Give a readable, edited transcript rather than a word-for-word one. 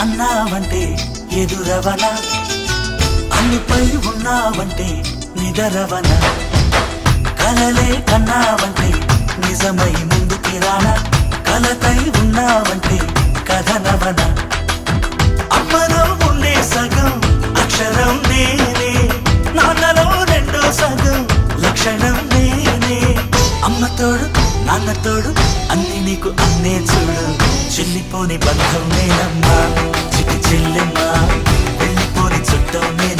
అన్నావంటే ఎదురవన, అన్నిపై ఉన్నావంటే నిదరవన, కలలే కన్నావంటే నిజమై ముందుకి రానా, కలతై ఉన్నావంటే కథనవన. అమ్మలో ఉండే సగం అక్షరం నేనే, నాన్నలో రెండో సగం లక్షణం నేనే. అమ్మ తోడు నాన్న తోడు అన్ని నీకు అన్నే చూడు, చెల్లిపోని బంధం నేనమ్మా చిటి చెల్లెమ్మా, వెళ్ళిపోని చుట్టం నేనే.